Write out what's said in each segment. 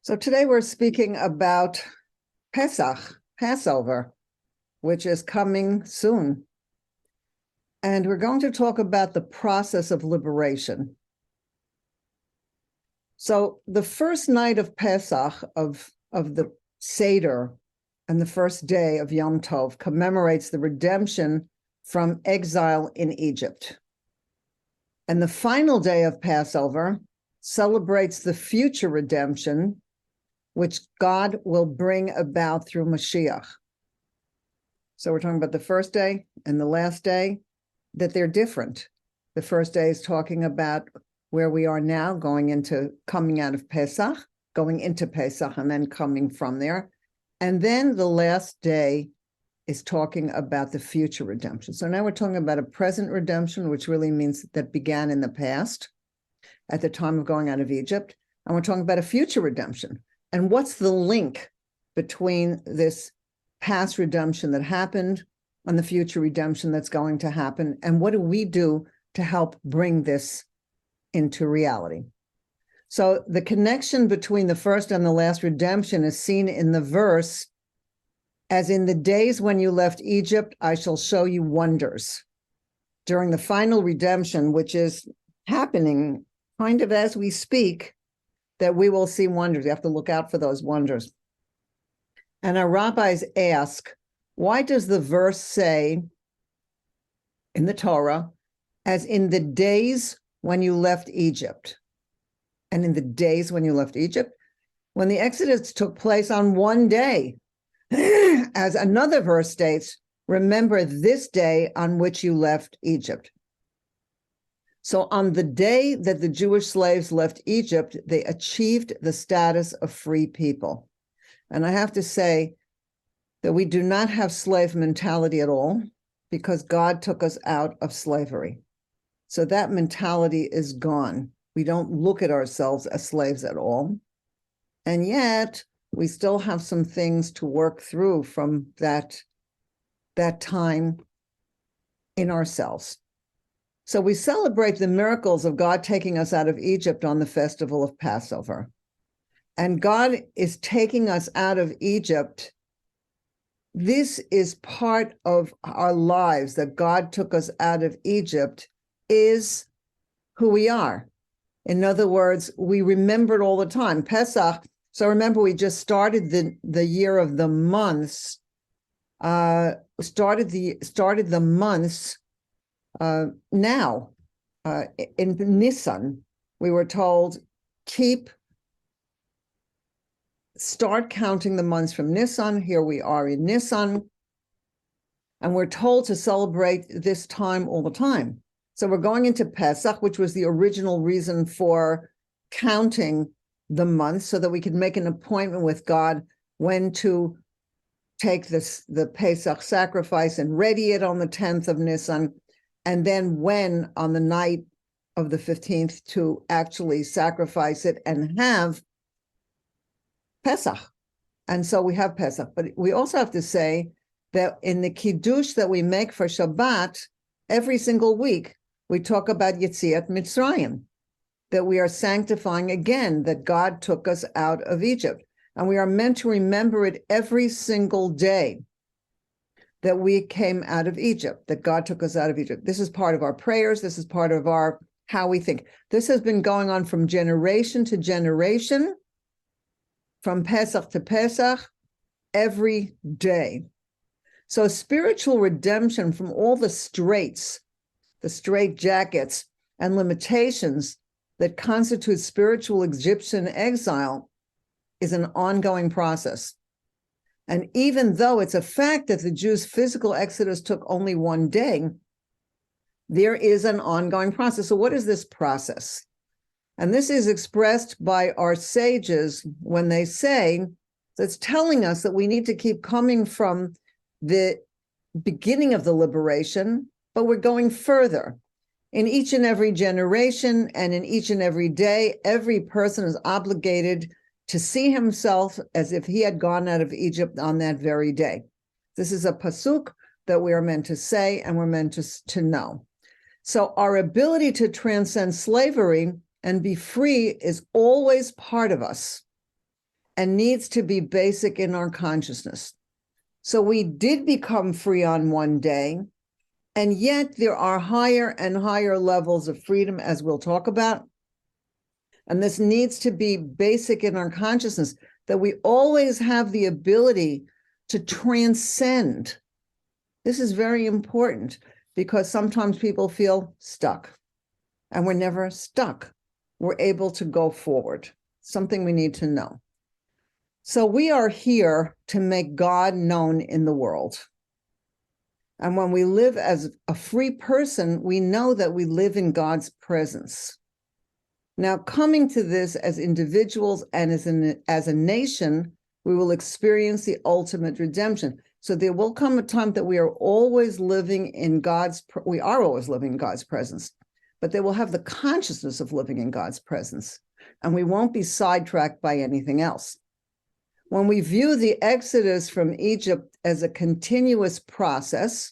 So today we're speaking about Pesach, Passover, which is coming soon. And we're going to talk about the process of liberation. So the first night of Pesach, of the Seder, and the first day of Yom Tov commemorates the redemption from exile in Egypt. And the final day of Passover celebrates the future redemption, which God will bring about through Mashiach. So we're talking about the first day and the last day, that they're different. The first day is talking about where we are now, coming out of Pesach, going into Pesach, and then coming from there. And then the last day is talking about the future redemption. So now we're talking about a present redemption, which really means that began in the past, at the time of going out of Egypt. And we're talking about a future redemption. And what's the link between this past redemption that happened and the future redemption that's going to happen? And what do we do to help bring this into reality? So the connection between the first and the last redemption is seen in the verse, as in the days when you left Egypt, I shall show you wonders. During the final redemption, which is happening kind of as we speak, that we will see wonders. We have to look out for those wonders. And our rabbis ask, why does the verse say in the Torah, as in the days when you left Egypt? And in the days when you left Egypt, when the Exodus took place on one day, as another verse states, remember this day on which you left Egypt. So on the day that the Jewish slaves left Egypt, they achieved the status of free people. And I have to say that we do not have slave mentality at all, because God took us out of slavery. So that mentality is gone. We don't look at ourselves as slaves at all. And yet we still have some things to work through from that time in ourselves. So we celebrate the miracles of God taking us out of Egypt on the festival of Passover. And God is taking us out of Egypt. This is part of our lives, that God took us out of Egypt is who we are. In other words, we remember it all the time. Pesach, so remember we just started the year of the months, started the months now. In Nisan, we were told, start counting the months from Nisan. Here we are in Nisan. And we're told to celebrate this time all the time. So we're going into Pesach, which was the original reason for counting the months, so that we could make an appointment with God when to take the Pesach sacrifice and ready it on the 10th of Nisan, and then when on the night of the 15th to actually sacrifice it and have Pesach. And so we have Pesach. But we also have to say that in the Kiddush that we make for Shabbat, every single week, we talk about Yetziat Mitzrayim, that we are sanctifying again, that God took us out of Egypt. And we are meant to remember it every single day, that we came out of Egypt, that God took us out of Egypt. This is part of our prayers. This is part of how we think. This has been going on from generation to generation, from Pesach to Pesach, every day. So spiritual redemption from all the straitjackets and limitations that constitute spiritual Egyptian exile is an ongoing process. And even though it's a fact that the Jews' physical exodus took only one day, there is an ongoing process. So what is this process? And this is expressed by our sages when they say, it's telling us that we need to keep coming from the beginning of the liberation, but we're going further. In each and every generation and in each and every day, every person is obligated to see himself as if he had gone out of Egypt on that very day. This is a pasuk that we are meant to say and we're meant to know. So our ability to transcend slavery and be free is always part of us. and needs to be basic in our consciousness. So we did become free on one day, and yet there are higher and higher levels of freedom, as we'll talk about. And this needs to be basic in our consciousness, that we always have the ability to transcend. This is very important because sometimes people feel stuck, and we're never stuck. We're able to go forward, something we need to know. So we are here to make God known in the world. And when we live as a free person, we know that we live in God's presence. Now, coming to this as individuals and as a nation, we will experience the ultimate redemption. So there will come a time that we are always living in God's presence, but they will have the consciousness of living in God's presence, and we won't be sidetracked by anything else. When we view the Exodus from Egypt as a continuous process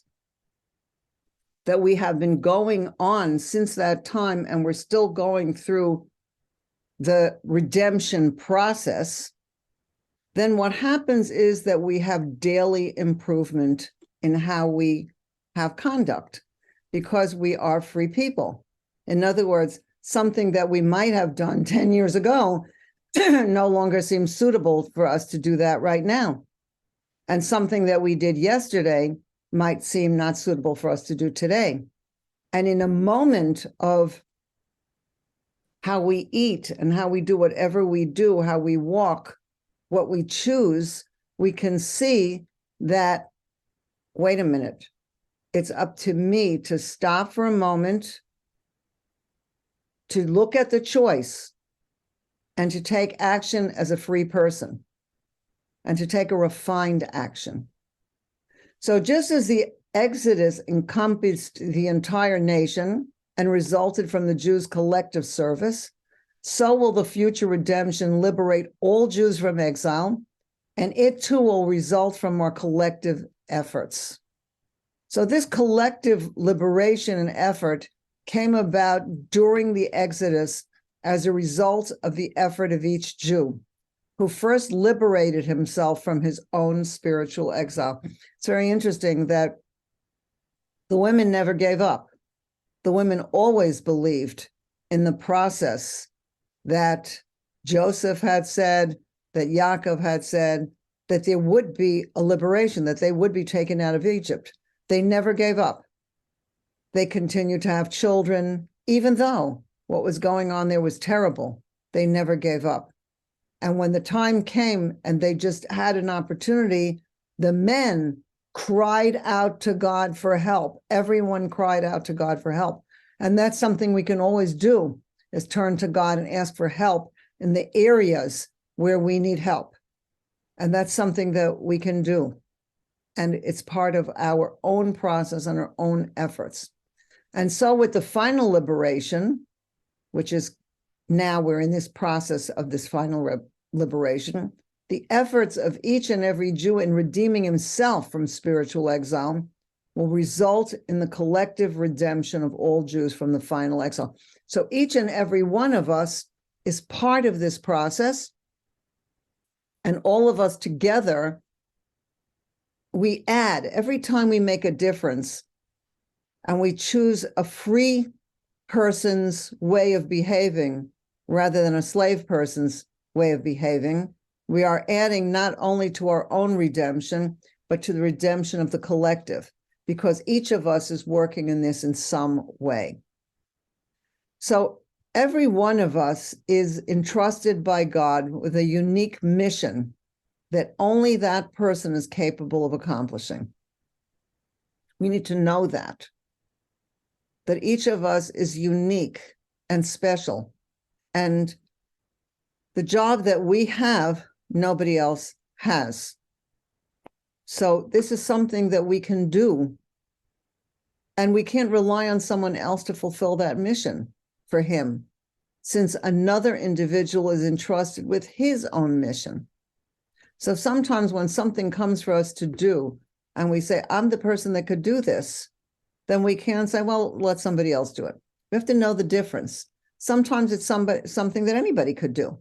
that we have been going on since that time, and we're still going through the redemption process, then what happens is that we have daily improvement in how we have conduct, because we are free people. In other words, something that we might have done 10 years ago no longer seems suitable for us to do that right now. And something that we did yesterday might seem not suitable for us to do today. And in a moment of how we eat and how we do whatever we do, how we walk, what we choose, we can see that, wait a minute, it's up to me to stop for a moment, to look at the choice, and to take action as a free person, and to take a refined action. So just as the Exodus encompassed the entire nation and resulted from the Jews' collective service, so will the future redemption liberate all Jews from exile, and it too will result from our collective efforts. So this collective liberation and effort came about during the Exodus as a result of the effort of each Jew, who first liberated himself from his own spiritual exile. It's very interesting that the women never gave up. The women always believed in the process that Joseph had said, that Yaakov had said, that there would be a liberation, that they would be taken out of Egypt. They never gave up. They continued to have children, even though what was going on there was terrible. They never gave up. And when the time came and they just had an opportunity, the men cried out to God for help. Everyone cried out to God for help. And that's something we can always do, is turn to God and ask for help in the areas where we need help. And that's something that we can do. And it's part of our own process and our own efforts. And so with the final liberation, which is now we're in this process of this final liberation, the efforts of each and every Jew in redeeming himself from spiritual exile will result in the collective redemption of all Jews from the final exile. So each and every one of us is part of this process, and all of us together, we add, every time we make a difference and we choose a free person's way of behaving rather than a slave person's way of behaving, we are adding not only to our own redemption, but to the redemption of the collective, because each of us is working in this in some way. So every one of us is entrusted by God with a unique mission that only that person is capable of accomplishing. We need to know that each of us is unique and special. And the job that we have, nobody else has. So this is something that we can do. And we can't rely on someone else to fulfill that mission for him, since another individual is entrusted with his own mission. So sometimes when something comes for us to do, and we say, I'm the person that could do this, then we can't say, well, let somebody else do it. We have to know the difference. Sometimes it's something that anybody could do.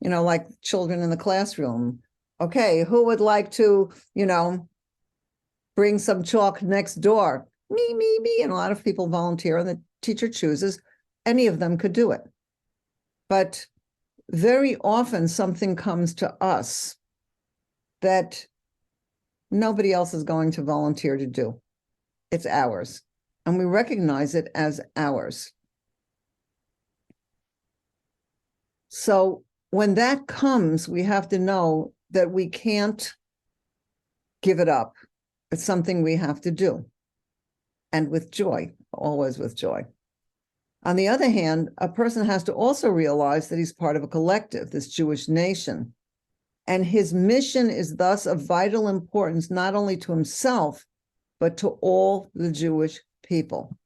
like children in the classroom. Okay, who would like to, bring some chalk next door? Me. And a lot of people volunteer, and the teacher chooses. Any of them could do it. But very often something comes to us that nobody else is going to volunteer to do. It's ours. And we recognize it as ours. So when that comes, we have to know that we can't give it up. It's something we have to do. And with joy, always with joy. On the other hand, a person has to also realize that he's part of a collective, this Jewish nation. And his mission is thus of vital importance, not only to himself, but to all the Jewish people.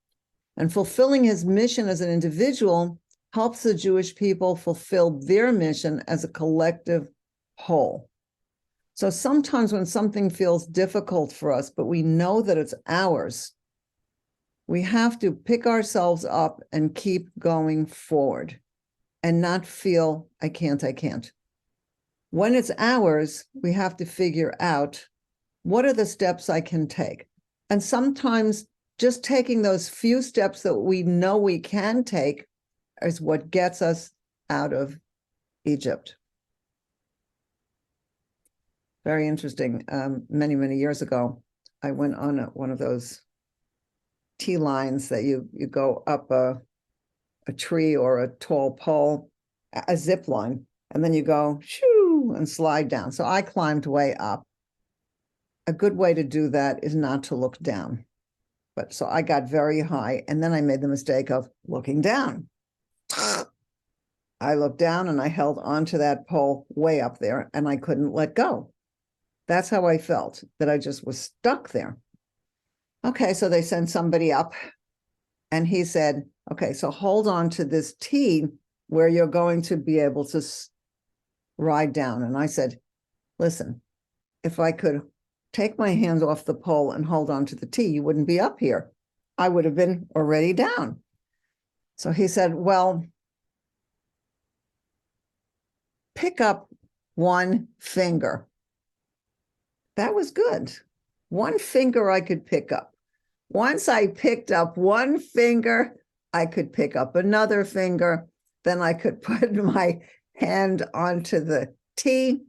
And fulfilling his mission as an individual helps the Jewish people fulfill their mission as a collective whole. So sometimes when something feels difficult for us, but we know that it's ours, we have to pick ourselves up and keep going forward and not feel, I can't. When it's ours, we have to figure out what are the steps I can take. And sometimes just taking those few steps that we know we can take is what gets us out of Egypt. Very interesting. Many years ago, I went on one of those T lines that you go up a tree or a tall pole, a zip line, and then you go shoo and slide down. So I climbed way up. A good way to do that is not to look down. But so I got very high, and then I made the mistake of looking down. I looked down and I held onto that pole way up there, and I couldn't let go. That's how I felt, that I just was stuck there. Okay, so they sent somebody up, and he said, okay, so hold on to this T where you're going to be able to ride down. And I said, listen, if I could take my hands off the pole and hold on to the T, you wouldn't be up here. I would have been already down. So he said, well, pick up one finger. That was good. One finger I could pick up. Once I picked up one finger, I could pick up another finger. Then I could put my hand onto the T,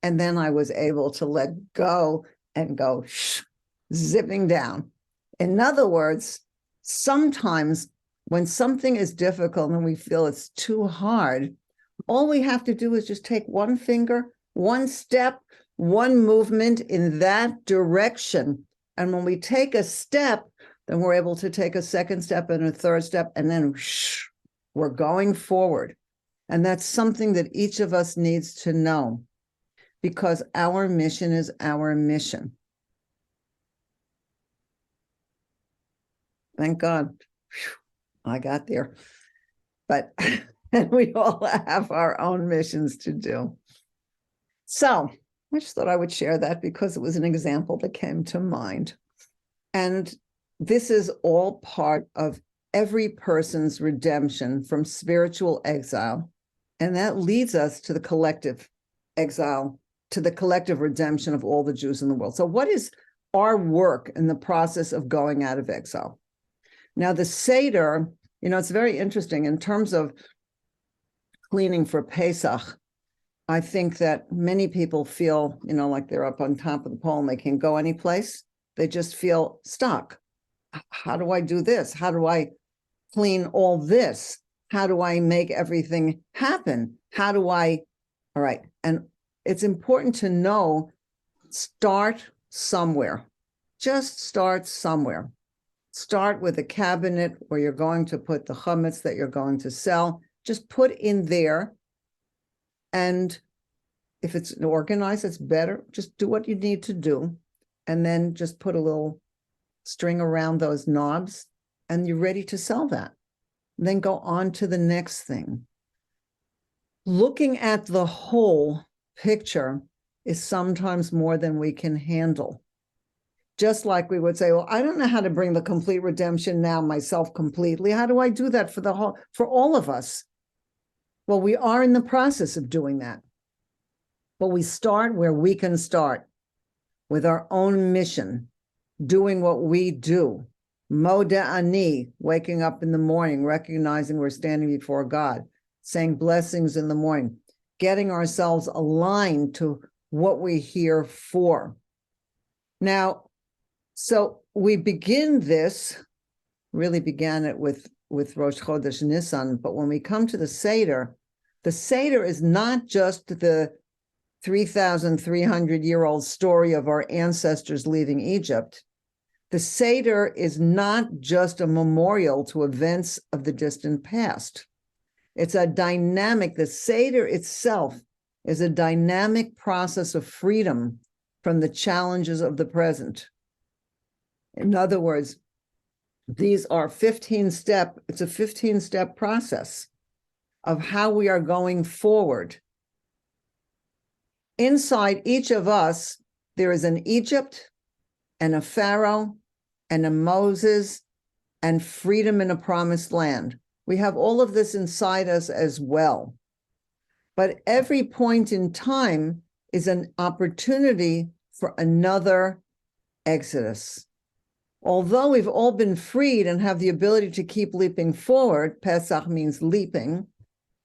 and then I was able to let go and go zipping down. In other words, sometimes when something is difficult and we feel it's too hard, all we have to do is just take one finger, one step, one movement in that direction. And when we take a step, then we're able to take a second step and a third step, and then we're going forward. And that's something that each of us needs to know, because our mission is our mission. Thank God. I got there. But and we all have our own missions to do. So I just thought I would share that because it was an example that came to mind. And this is all part of every person's redemption from spiritual exile. And that leads us to the collective exile, to the collective redemption of all the Jews in the world. So what is our work in the process of going out of exile? Now, the Seder, it's very interesting in terms of cleaning for Pesach. I think that many people feel, like they're up on top of the pole and they can't go anyplace. They just feel stuck. How do I do this? How do I clean all this? How do I make everything happen? All right. And it's important to know, start somewhere. Just start somewhere. Start with a cabinet where you're going to put the chametz that you're going to sell. Just put in there. And if it's organized, it's better. Just do what you need to do. And then just put a little string around those knobs, and you're ready to sell that. Then go on to the next thing. Looking at the whole picture is sometimes more than we can handle. Just like we would say, well, I don't know how to bring the complete redemption now myself completely. How do I do that for all of us? Well, we are in the process of doing that. But we start where we can start, with our own mission, doing what we do. Modeh ani, waking up in the morning, recognizing we're standing before God, saying blessings in the morning, getting ourselves aligned to what we're here for. Now, so we begin this, really began it with Rosh Chodesh Nisan, but when we come to the Seder is not just the 3,300-year-old story of our ancestors leaving Egypt. The Seder is not just a memorial to events of the distant past. It's a dynamic, the Seder itself is a dynamic process of freedom from the challenges of the present. In other words, these are it's a 15-step process of how we are going forward. Inside each of us, there is an Egypt and a Pharaoh and a Moses and freedom in a promised land. We have all of this inside us as well. But every point in time is an opportunity for another exodus. Although we've all been freed and have the ability to keep leaping forward, Pesach means leaping,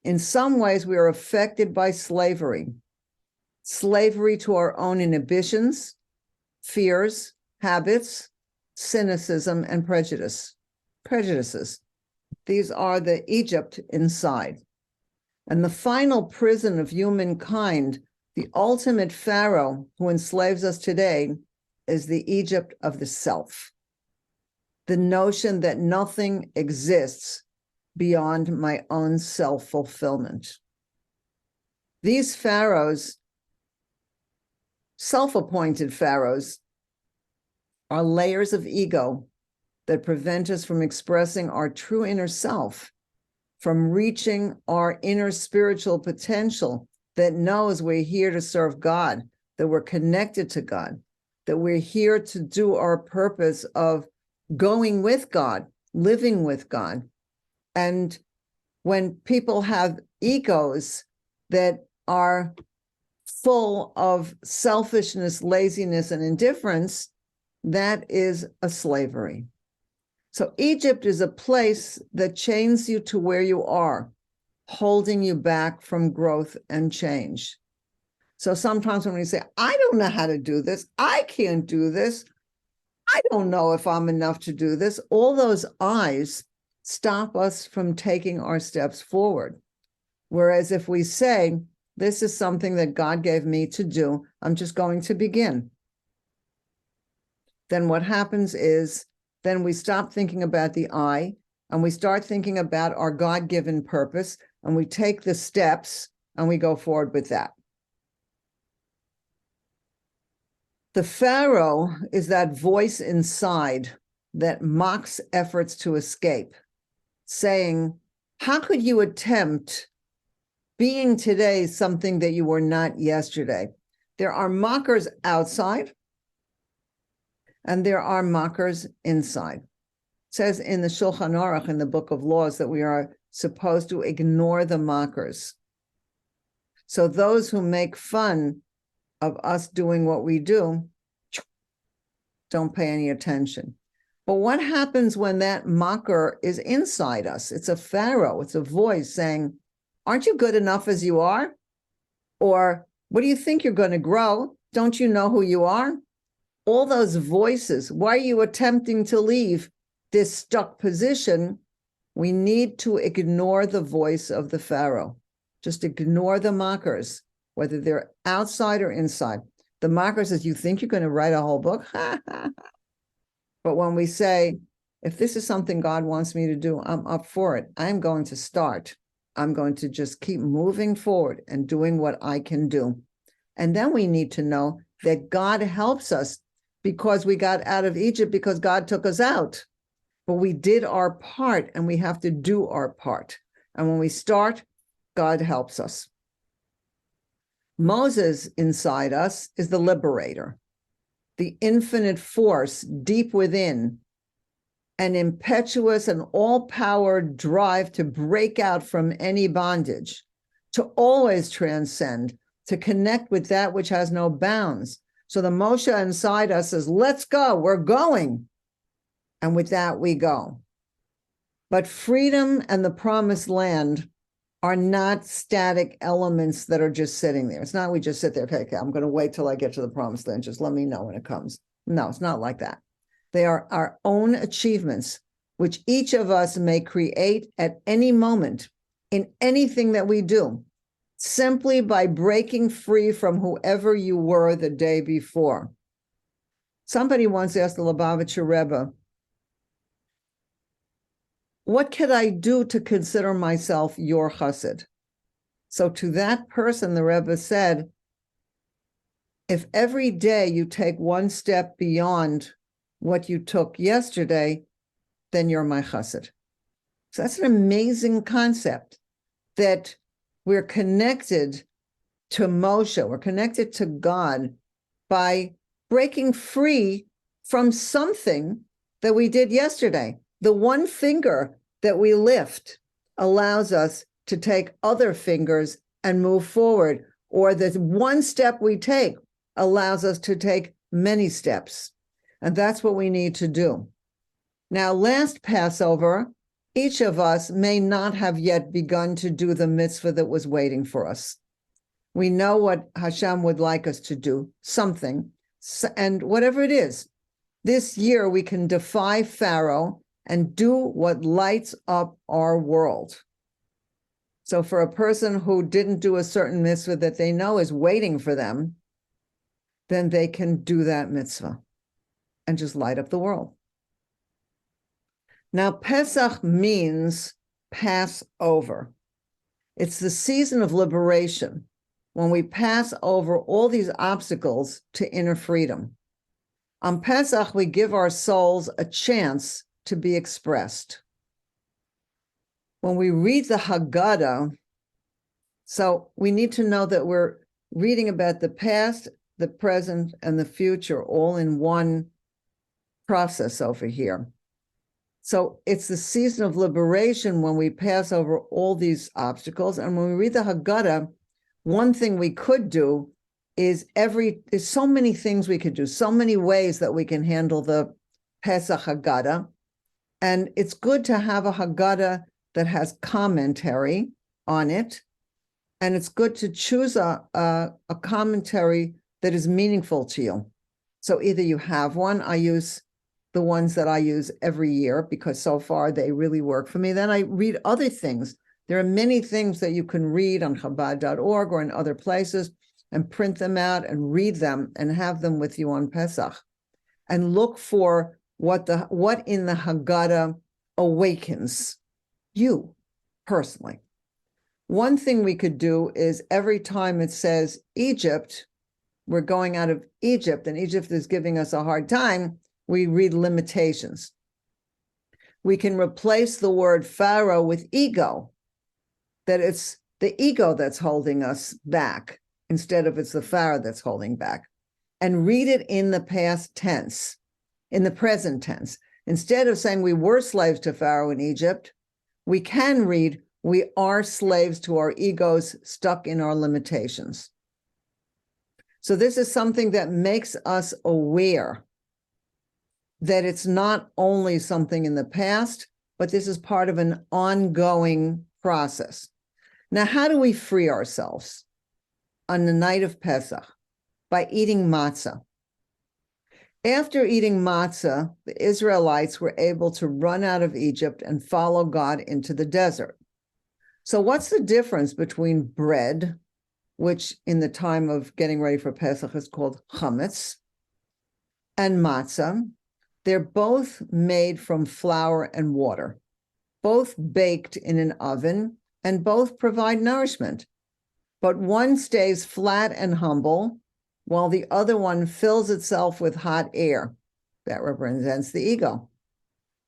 in some ways we are affected by slavery to our own inhibitions, fears, habits, cynicism, and prejudices. These are the Egypt inside. And the final prison of humankind, the ultimate Pharaoh who enslaves us today, is the Egypt of the self. The notion that nothing exists beyond my own self-fulfillment. These pharaohs, self-appointed pharaohs, are layers of ego that prevent us from expressing our true inner self, from reaching our inner spiritual potential that knows we're here to serve God, that we're connected to God, that we're here to do our purpose of going with God, living with God. And when people have egos that are full of selfishness, laziness, and indifference, that is a slavery. So Egypt is a place that chains you to where you are, holding you back from growth and change. So sometimes when we say, I don't know how to do this, I can't do this, I don't know if I'm enough to do this, all those I's stop us from taking our steps forward. Whereas if we say, this is something that God gave me to do, I'm just going to begin. Then what happens is, then we stop thinking about the I, and we start thinking about our God-given purpose, and we take the steps, and we go forward with that. The Pharaoh is that voice inside that mocks efforts to escape, saying, how could you attempt being today something that you were not yesterday? There are mockers outside, and there are mockers inside. It says in the Shulchan Aruch, in the Book of Laws, that we are supposed to ignore the mockers. So those who make fun of us doing what we do, don't pay any attention. But what happens when that mocker is inside us? It's a Pharaoh, it's a voice saying, aren't you good enough as you are? Or what do you think you're going to grow? Don't you know who you are? All those voices, why are you attempting to leave this stuck position? We need to ignore the voice of the Pharaoh. Just ignore the mockers, whether they're outside or inside. The mocker says, you think you're going to write a whole book? But when we say, if this is something God wants me to do, I'm up for it. I'm going to start. I'm going to just keep moving forward and doing what I can do. And then we need to know that God helps us, because we got out of Egypt because God took us out. But we did our part, and we have to do our part. And when we start, God helps us. Moses inside us is the liberator, the infinite force deep within, an impetuous and all-power drive to break out from any bondage, to always transcend, to connect with that which has no bounds. So the Moshe inside us says, let's go, we're going. And with that, we go. But freedom and the promised land are not static elements that are just sitting there. It's not we just sit there, okay, I'm going to wait till I get to the promised land. Just let me know when it comes. No, it's not like that. They are our own achievements, which each of us may create at any moment in anything that we do, simply by breaking free from whoever you were the day before. Somebody once asked the Lubavitcher Rebbe, what could I do to consider myself your chassid? So to that person, the Rebbe said, if every day you take one step beyond what you took yesterday, then you're my chassid. So that's an amazing concept, that we're connected to Moshe, we're connected to God by breaking free from something that we did yesterday. The one finger that we lift allows us to take other fingers and move forward, or the one step we take allows us to take many steps. And that's what we need to do. Now, last Passover, each of us may not have yet begun to do the mitzvah that was waiting for us. We know what Hashem would like us to do, something, and whatever it is, this year we can defy Pharaoh and do what lights up our world. So for a person who didn't do a certain mitzvah that they know is waiting for them, then they can do that mitzvah and just light up the world. Now, Pesach means Passover. It's the season of liberation, when we pass over all these obstacles to inner freedom. On Pesach, we give our souls a chance to be expressed. When we read the Haggadah, so we need to know that we're reading about the past, the present, and the future all in one process over here. So it's the season of liberation when we pass over all these obstacles. And when we read the Haggadah, one thing we could do is there's so many things we could do, so many ways that we can handle the Pesach Haggadah. And it's good to have a Haggadah that has commentary on it. And it's good to choose a commentary that is meaningful to you. So either you have one, I use the ones that I use every year because so far they really work for me. Then I read other things. There are many things that you can read on Chabad.org or in other places and print them out and read them and have them with you on Pesach. And look for what in the Haggadah awakens you personally. One thing we could do is every time it says Egypt, we're going out of Egypt and Egypt is giving us a hard time, we read limitations. We can replace the word Pharaoh with ego, that it's the ego that's holding us back instead of it's the Pharaoh that's holding back, and read it in the past tense, in the present tense. Instead of saying we were slaves to Pharaoh in Egypt, we can read we are slaves to our egos stuck in our limitations. So this is something that makes us aware that it's not only something in the past, but this is part of an ongoing process. Now, how do we free ourselves on the night of Pesach? By eating matzah. After eating matzah, the Israelites were able to run out of Egypt and follow God into the desert. So what's the difference between bread, which in the time of getting ready for Pesach is called chametz, and matzah? They're both made from flour and water, both baked in an oven, and both provide nourishment. But one stays flat and humble, while the other one fills itself with hot air. That represents the ego.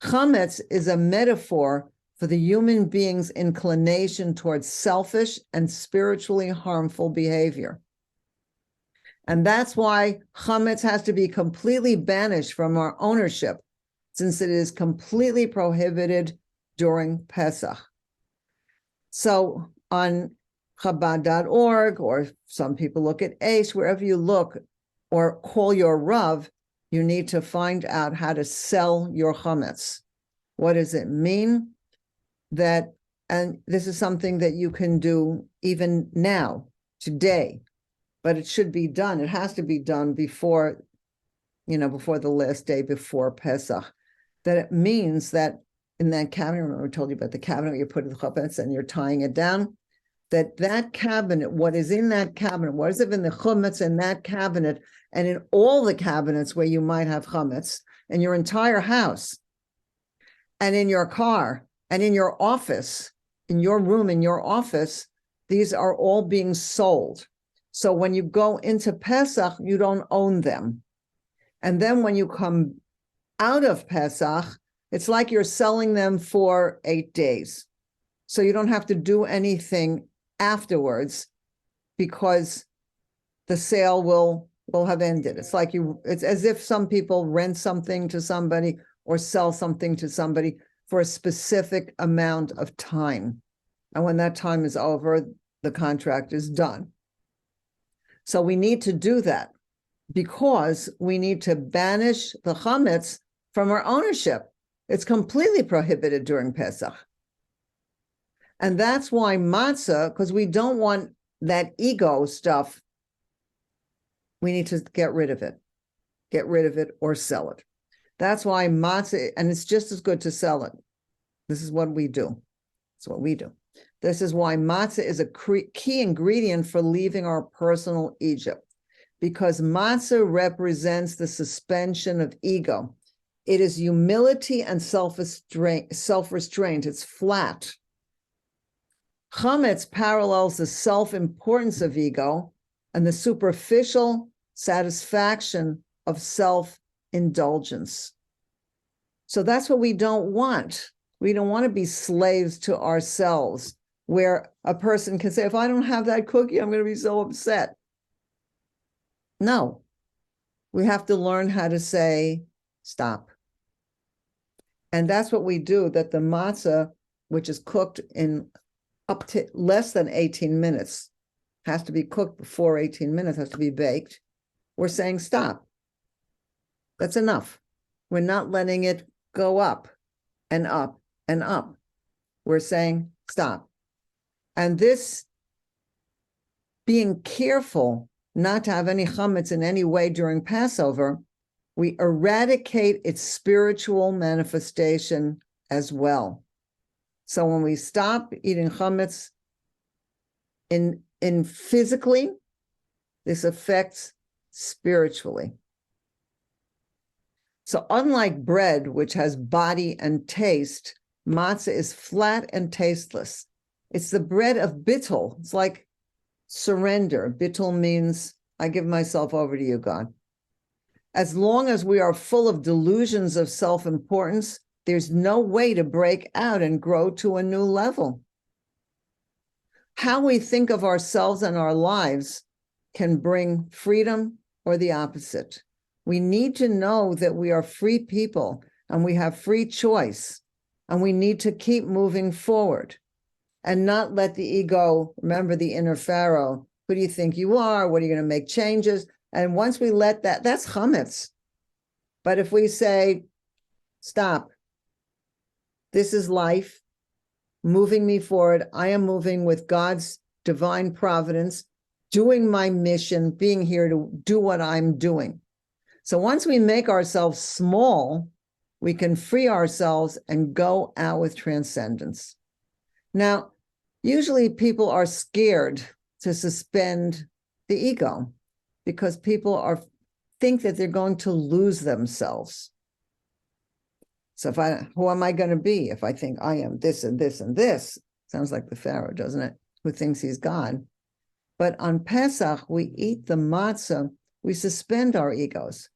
Chametz is a metaphor for the human being's inclination towards selfish and spiritually harmful behavior. And that's why chametz has to be completely banished from our ownership, since it is completely prohibited during Pesach. So on Chabad.org, or some people look at ACE, wherever you look, or call your Rav, you need to find out how to sell your chametz. What does it mean? And this is something that you can do even now, today, but it should be done. It has to be done before the last day before Pesach. That it means that in that cabinet, remember I told you about the cabinet, you put the chametz and you're tying it down, that cabinet, what is in that cabinet, what is it in the chametz in that cabinet, and in all the cabinets where you might have chametz, in your entire house, and in your car, and in your office, in your room, in your office, these are all being sold. So when you go into Pesach, you don't own them. And then when you come out of Pesach, it's like you're selling them for 8 days. So you don't have to do anything afterwards because the sale will have ended. It's as if some people rent something to somebody or sell something to somebody for a specific amount of time. And when that time is over, the contract is done. So we need to do that because we need to banish the chametz from our ownership. It's completely prohibited during Pesach. And that's why matzah, because we don't want that ego stuff, we need to get rid of it or sell it. That's why matzah, and it's just as good to sell it. This is what we do. It's what we do. This is why matzah is a key ingredient for leaving our personal Egypt, because matzah represents the suspension of ego. It is humility and self-restraint. It's flat. Chametz parallels the self-importance of ego and the superficial satisfaction of self-indulgence. So that's what we don't want. We don't want to be slaves to ourselves, where a person can say, if I don't have that cookie, I'm going to be so upset. No, we have to learn how to say, stop. And that's what we do, that the matzah, which is cooked in up to less than 18 minutes, has to be cooked before 18 minutes, has to be baked. We're saying stop. That's enough. We're not letting it go up and up and up. We're saying stop. And this being careful not to have any chametz in any way during Passover, we eradicate its spiritual manifestation as well. So when we stop eating chametz in physically, this affects spiritually. So unlike bread, which has body and taste, matzah is flat and tasteless. It's the bread of bittul. It's like surrender. Bittul means I give myself over to you, God. As long as we are full of delusions of self-importance, there's no way to break out and grow to a new level. How we think of ourselves and our lives can bring freedom or the opposite. We need to know that we are free people and we have free choice, and we need to keep moving forward and not let the ego, remember the inner Pharaoh, who do you think you are? What are you going to make changes? And once we let that, that's chametz. But if we say, stop, this is life, moving me forward, I am moving with God's divine providence, doing my mission, being here to do what I'm doing. So once we make ourselves small, we can free ourselves and go out with transcendence. Now, usually people are scared to suspend the ego because people think that they're going to lose themselves. So who am I going to be if I think I am this and this and this? Sounds like the Pharaoh, doesn't it? Who thinks he's God. But on Pesach, we eat the matzah, we suspend our egos.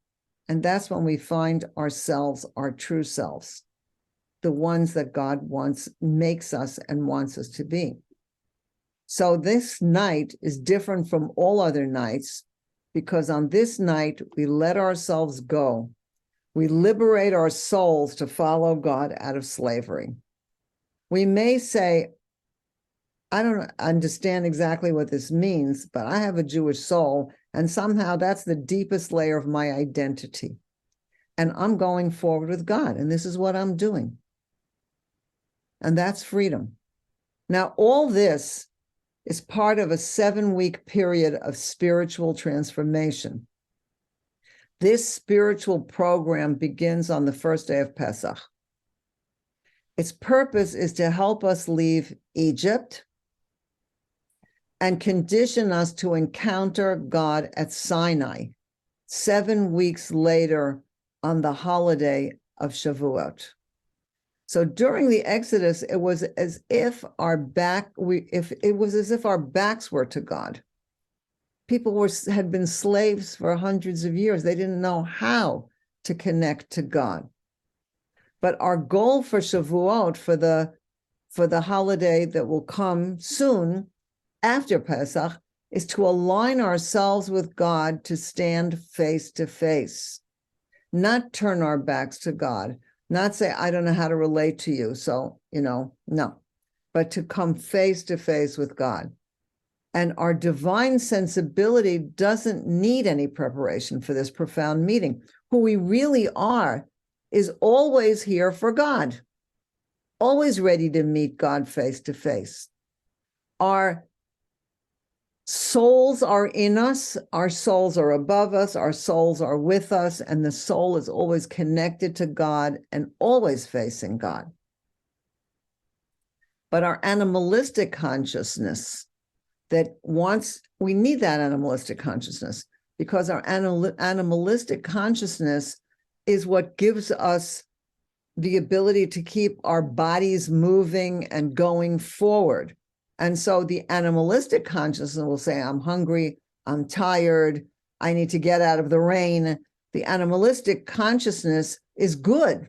And that's when we find ourselves, our true selves, the ones that God makes us and wants us to be. So this night is different from all other nights because on this night, we let ourselves go. We liberate our souls to follow God out of slavery. We may say, I don't understand exactly what this means, but I have a Jewish soul, and somehow that's the deepest layer of my identity. And I'm going forward with God, and this is what I'm doing. And that's freedom. Now, all this is part of a 7-week period of spiritual transformation. This spiritual program begins on the first day of Pesach. Its purpose is to help us leave Egypt and condition us to encounter God at Sinai 7 weeks later on the holiday of Shavuot. So during the Exodus, it was as if our backs were to God. People had been slaves for hundreds of years. They didn't know how to connect to God. But our goal for Shavuot, for the holiday that will come soon after Pesach, is to align ourselves with God, to stand face to face, not turn our backs to God, not say, I don't know how to relate to you, so, no, but to come face to face with God. And our divine sensibility doesn't need any preparation for this profound meeting. Who we really are is always here for God, always ready to meet God face to face. Our souls are in us, our souls are above us, our souls are with us, and the soul is always connected to God and always facing God. But our animalistic consciousness we need that animalistic consciousness, because our animalistic consciousness is what gives us the ability to keep our bodies moving and going forward. And so the animalistic consciousness will say, I'm hungry, I'm tired, I need to get out of the rain. The animalistic consciousness is good,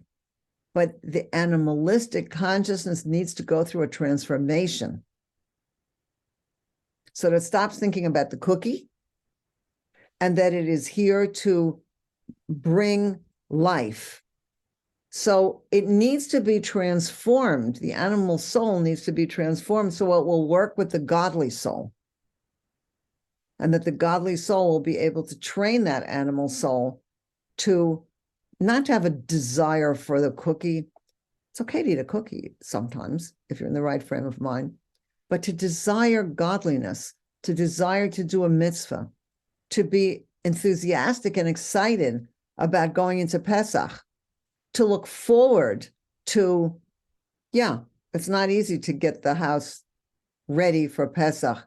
but the animalistic consciousness needs to go through a transformation. So that it stops thinking about the cookie, and that it is here to bring life. So it needs to be transformed. The animal soul needs to be transformed so it will work with the godly soul. And that the godly soul will be able to train that animal soul to not to have a desire for the cookie. It's okay to eat a cookie sometimes if you're in the right frame of mind, but to desire godliness, to desire to do a mitzvah, to be enthusiastic and excited about going into Pesach, to look forward to, it's not easy to get the house ready for Pesach,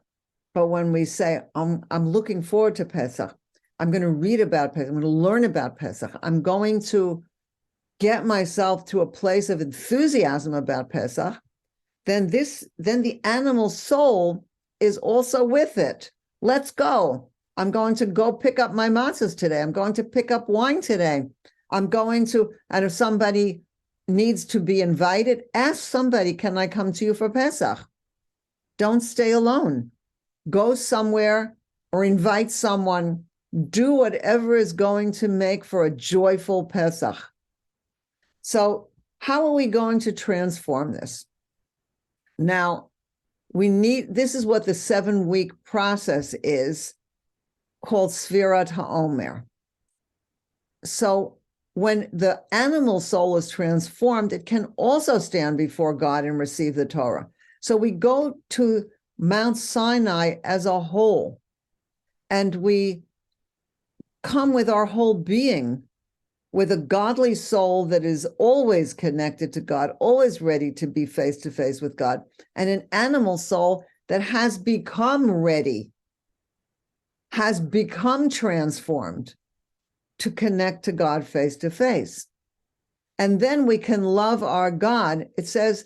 but when we say, I'm looking forward to Pesach, I'm going to read about Pesach, I'm going to learn about Pesach, I'm going to get myself to a place of enthusiasm about Pesach, then the animal soul is also with it. Let's go. I'm going to go pick up my matzahs today. I'm going to pick up wine today. And if somebody needs to be invited, ask somebody, can I come to you for Pesach? Don't stay alone. Go somewhere or invite someone. Do whatever is going to make for a joyful Pesach. So how are we going to transform this? Now, this is what the 7-week process is, called Sfirat HaOmer. So when the animal soul is transformed, it can also stand before God and receive the Torah. So we go to Mount Sinai as a whole, and we come with our whole being, with a godly soul that is always connected to God, always ready to be face to face with God, and an animal soul that has become ready, has become transformed to connect to God face to face. And then we can love our God. It says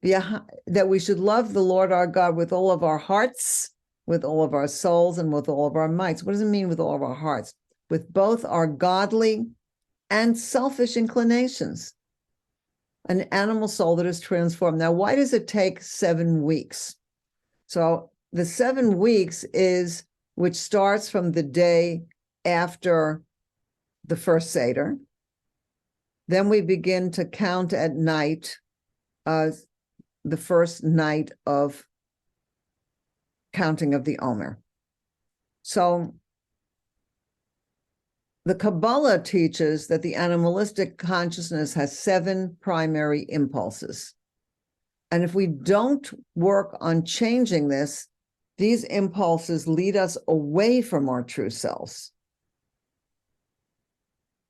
that we should love the Lord our God with all of our hearts, with all of our souls, and with all of our mights. What does it mean with all of our hearts? With both our godly and selfish inclinations. An animal soul that is transformed. Now, why does it take 7 weeks? So the 7 weeks which starts from the day after the first Seder. Then we begin to count at night, the first night of counting of the Omer. So the Kabbalah teaches that the animalistic consciousness has 7 primary impulses. And if we don't work on changing this, these impulses lead us away from our true selves.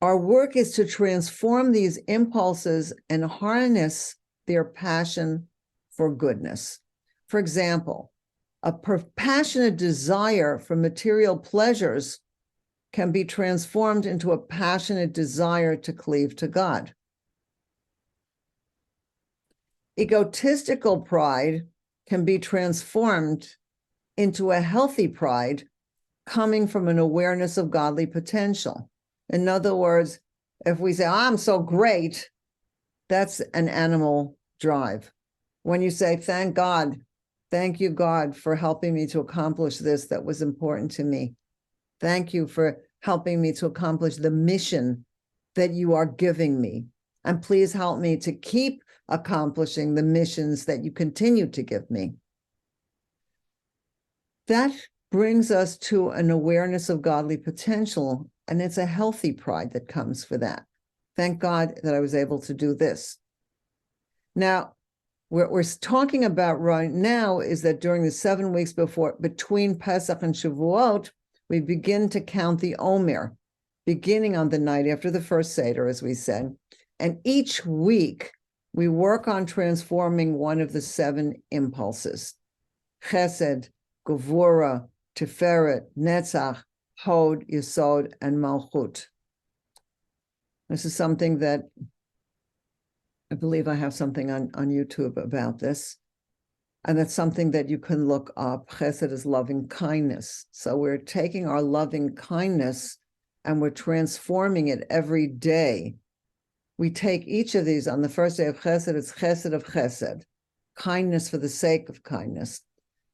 Our work is to transform these impulses and harness their passion for goodness. For example, a passionate desire for material pleasures can be transformed into a passionate desire to cleave to God. Egotistical pride can be transformed into a healthy pride coming from an awareness of godly potential. In other words, if we say, oh, I'm so great, that's an animal drive. When you say, thank God, thank you, God, for helping me to accomplish this that was important to me. Thank you for helping me to accomplish the mission that you are giving me. And please help me to keep accomplishing the missions that you continue to give me. That brings us to an awareness of godly potential, and it's a healthy pride that comes for that. Thank God that I was able to do this. Now, what we're talking about right now is that during the 7 weeks between Pesach and Shavuot, we begin to count the Omer, beginning on the night after the first Seder, as we said. And each week, we work on transforming one of the 7 impulses: Chesed, Gevura, Tiferet, Netzach, Hod, Yesod, and Malchut. This is something that I believe I have something on YouTube about this. And that's something that you can look up. Chesed is loving kindness. So we're taking our loving kindness and we're transforming it every day. We take each of these on the first day of Chesed, it's Chesed of Chesed, kindness for the sake of kindness.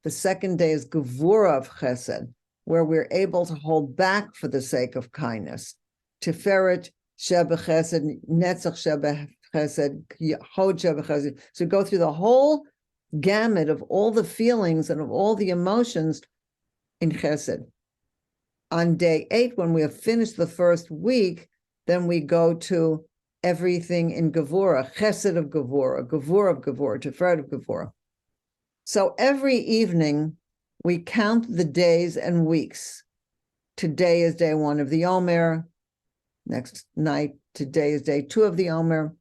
The second day is Gevura of Chesed, where we're able to hold back for the sake of kindness. Tiferet, Sheba Chesed, Netzach Sheba Chesed, Hod Sheba Chesed. So go through the whole gamut of all the feelings and of all the emotions in Chesed. On day 8, when we have finished the first week, then we go to everything in Gevura, Chesed of Gevura, Gevura of Gevura, Tiferet of Gevura. So every evening, we count the days and weeks. Today is day 1 of the Omer. Next night, today is day 2 of the Omer.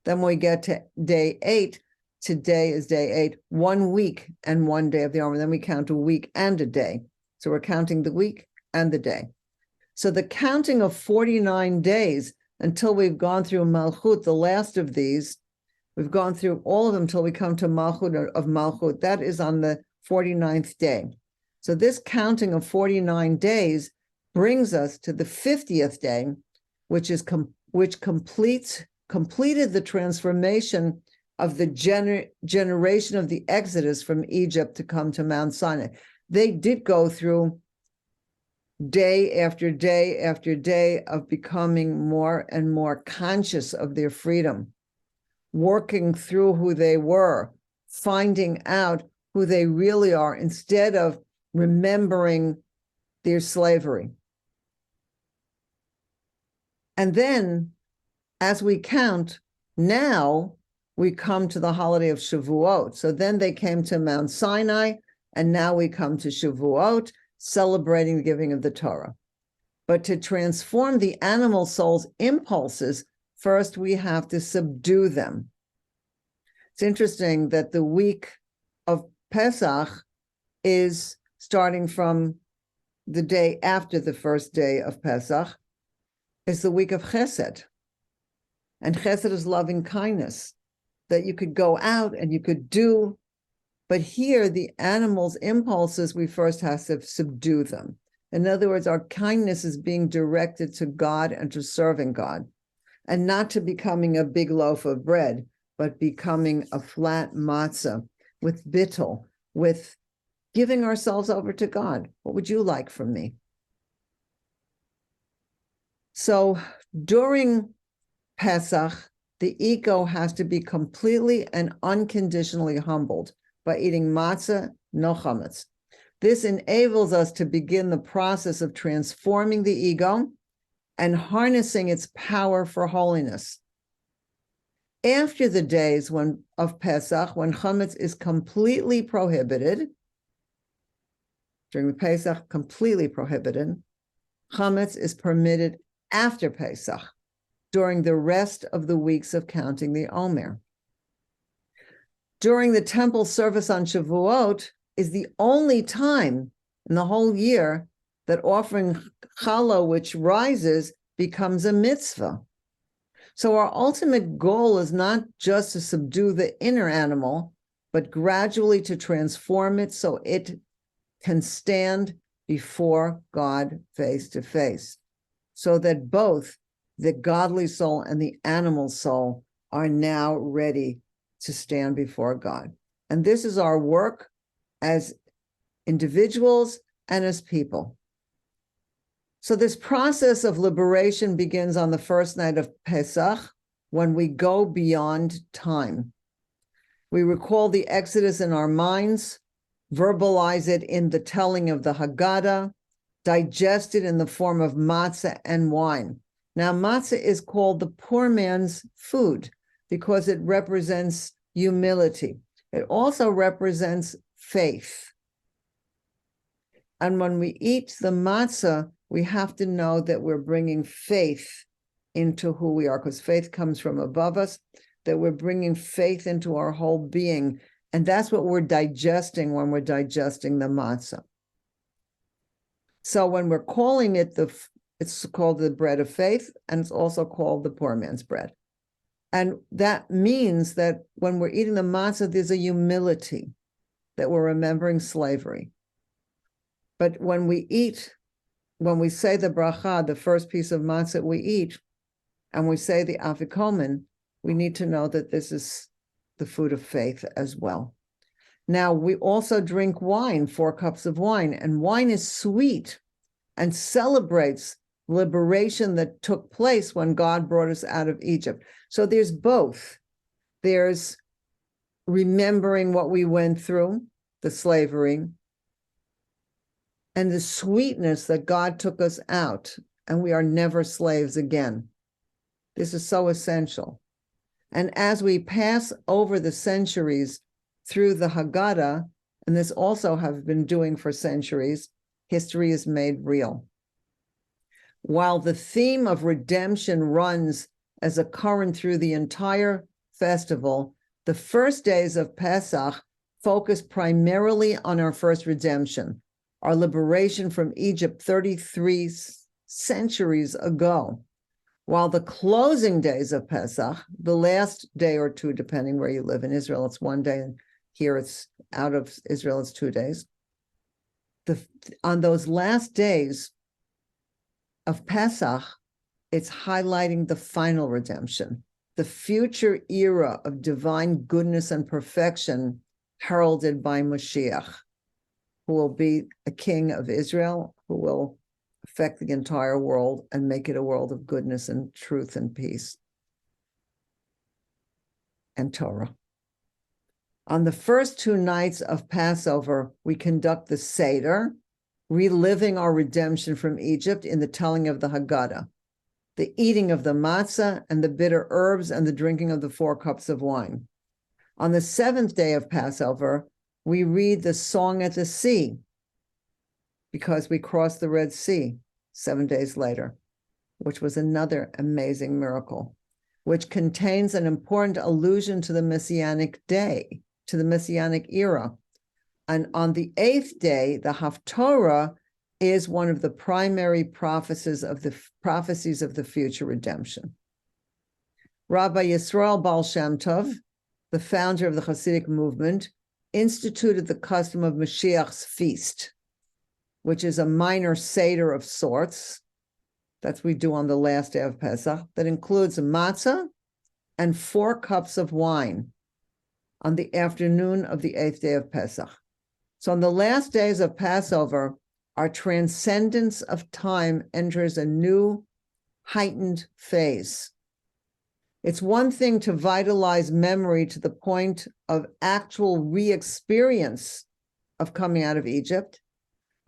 Then we get to day 8. Today is day 8, 1 week and 1 day of the Omer. Then we count a week and a day. So we're counting the week and the day. So the counting of 49 days until we've gone through Malchut, the last of these, we've gone through all of them until we come to Malchut of Malchut. That is on the 49th day. So this counting of 49 days brings us to the 50th day, which completed the transformation of the generation of the Exodus from Egypt to come to Mount Sinai. They did go through day after day after day of becoming more and more conscious of their freedom, working through who they were, finding out who they really are instead of remembering their slavery. And then, as we count, now we come to the holiday of Shavuot. So then they came to Mount Sinai, and now we come to Shavuot, celebrating the giving of the Torah. But to transform the animal soul's impulses, first we have to subdue them. It's interesting that the week of Pesach is starting from the day after the first day of Pesach, is the week of Chesed. And Chesed is loving kindness, that you could go out and you could do. But here, the animal's impulses, we first have to subdue them. In other words, our kindness is being directed to God and to serving God, and not to becoming a big loaf of bread, but becoming a flat matzah with bittul, with giving ourselves over to God. What would you like from me? So during Pesach, the ego has to be completely and unconditionally humbled by eating matzah, no chametz. This enables us to begin the process of transforming the ego and harnessing its power for holiness. After the days of Pesach, when chametz is completely prohibited, during the Pesach, completely prohibited, chametz is permitted after Pesach, during the rest of the weeks of counting the Omer. During the temple service on Shavuot is the only time in the whole year that offering challah, which rises, becomes a mitzvah. So our ultimate goal is not just to subdue the inner animal, but gradually to transform it so it can stand before God face to face, so that both the godly soul and the animal soul are now ready to stand before God. And this is our work as individuals and as people. So this process of liberation begins on the first night of Pesach, when we go beyond time. We recall the Exodus in our minds, verbalize it in the telling of the Haggadah, digest it in the form of matzah and wine. Now, matzah is called the poor man's food because it represents humility. It also represents faith. And when we eat the matzah, we have to know that we're bringing faith into who we are, because faith comes from above us, that we're bringing faith into our whole being. And that's what we're digesting when we're digesting the matzah. So when we're calling it it's called the bread of faith, and it's also called the poor man's bread. And that means that when we're eating the matzah, there's a humility, that we're remembering slavery. But when we say the bracha, the first piece of matzah we eat, and we say the afikomen, we need to know that this is the food of faith as well. Now, we also drink wine, 4 cups of wine, and wine is sweet and celebrates liberation that took place when God brought us out of Egypt. So there's both. There's remembering what we went through, the slavery, and the sweetness that God took us out, and we are never slaves again. This is so essential. And as we pass over the centuries through the Haggadah, and this also have been doing for centuries, history is made real. While the theme of redemption runs as a current through the entire festival, the first days of Pesach focus primarily on our first redemption, our liberation from Egypt 33 centuries ago. While the closing days of Pesach, the last day or two, depending where you live, in Israel, it's 1 day, and here it's out of Israel, it's 2 days. On those last days of Pesach, it's highlighting the final redemption, the future era of divine goodness and perfection heralded by Mashiach, who will be a king of Israel, who will affect the entire world and make it a world of goodness and truth and peace and Torah. On the first 2 nights of Passover, we conduct the Seder, reliving our redemption from Egypt in the telling of the Haggadah, the eating of the matzah and the bitter herbs and the drinking of the 4 cups of wine. On the 7th day of Passover, we read the Song at the Sea, because we crossed the Red Sea 7 days later, which was another amazing miracle, which contains an important allusion to the Messianic day, to the Messianic era. And on the 8th day, the Haftorah is one of the primary prophecies of the future redemption. Rabbi Yisrael Baal Shem Tov, the founder of the Hasidic movement, instituted the custom of Mashiach's feast, which is a minor Seder of sorts, that's we do on the last day of Pesach, that includes a matzah and 4 cups of wine on the afternoon of the 8th day of Pesach. So on the last days of Passover, our transcendence of time enters a new heightened phase. It's one thing to vitalize memory to the point of actual re-experience of coming out of Egypt.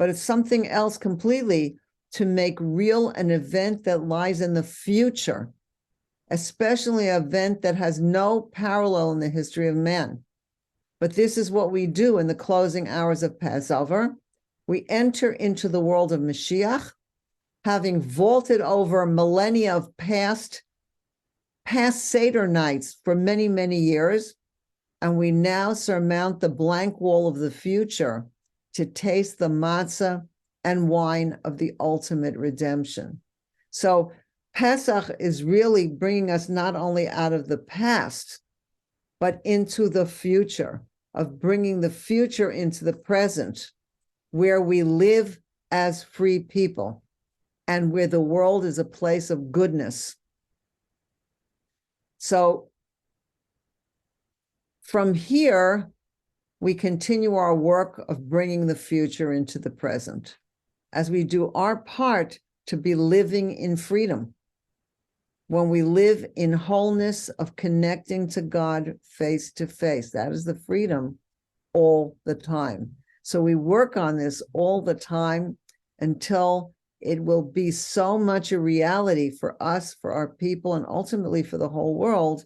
but it's something else completely to make real an event that lies in the future, especially an event that has no parallel in the history of man. But this is what we do in the closing hours of Passover. We enter into the world of Mashiach, having vaulted over millennia of past Seder nights for many, many years, and we now surmount the blank wall of the future to taste the matzah and wine of the ultimate redemption. So Pesach is really bringing us not only out of the past, but into the future, of bringing the future into the present, where we live as free people and where the world is a place of goodness. So from here, we continue our work of bringing the future into the present as we do our part to be living in freedom. When we live in wholeness of connecting to God face to face, that is the freedom all the time. So we work on this all the time until it will be so much a reality for us, for our people, and ultimately for the whole world,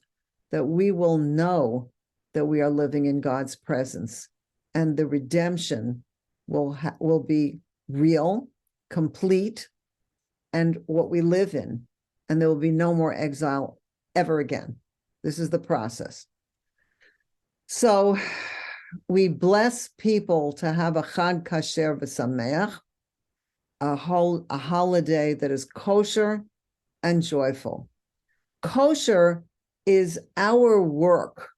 that we will know that we are living in God's presence, and the redemption will be real, complete, and what we live in, and there will be no more exile ever again. This is the process. So we bless people to have a Chag Kasher v'Sameach, a holiday that is kosher and joyful. Kosher is our work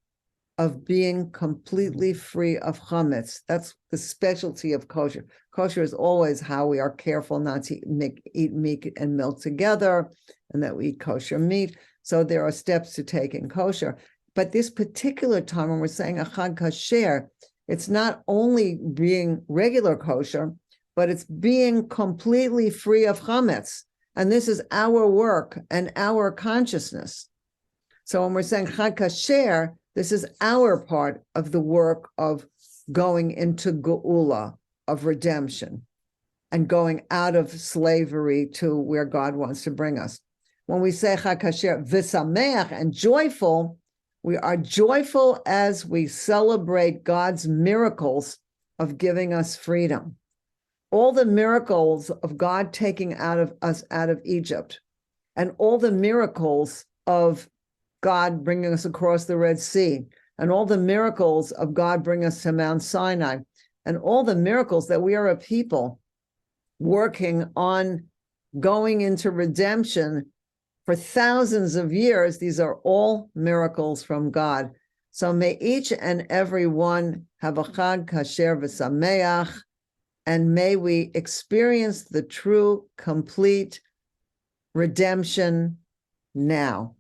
of being completely free of chametz. That's the specialty of kosher. Kosher is always how we are careful not to eat meat and milk together, and that we eat kosher meat. So there are steps to take in kosher. But this particular time when we're saying a Chag Kasher, it's not only being regular kosher, but it's being completely free of chametz. And this is our work and our consciousness. So when we're saying Chag Kasher, this is our part of the work of going into Geula, of redemption, and going out of slavery to where God wants to bring us. When we say Chag Kasher v'Sameach and joyful, we are joyful as we celebrate God's miracles of giving us freedom. All the miracles of God taking us out of Egypt, and all the miracles of God bringing us across the Red Sea, and all the miracles of God bringing us to Mount Sinai, and all the miracles that we are a people working on going into redemption for thousands of years. These are all miracles from God. So may each and every one have a Chag Kasher v'Sameach, and may we experience the true, complete redemption now.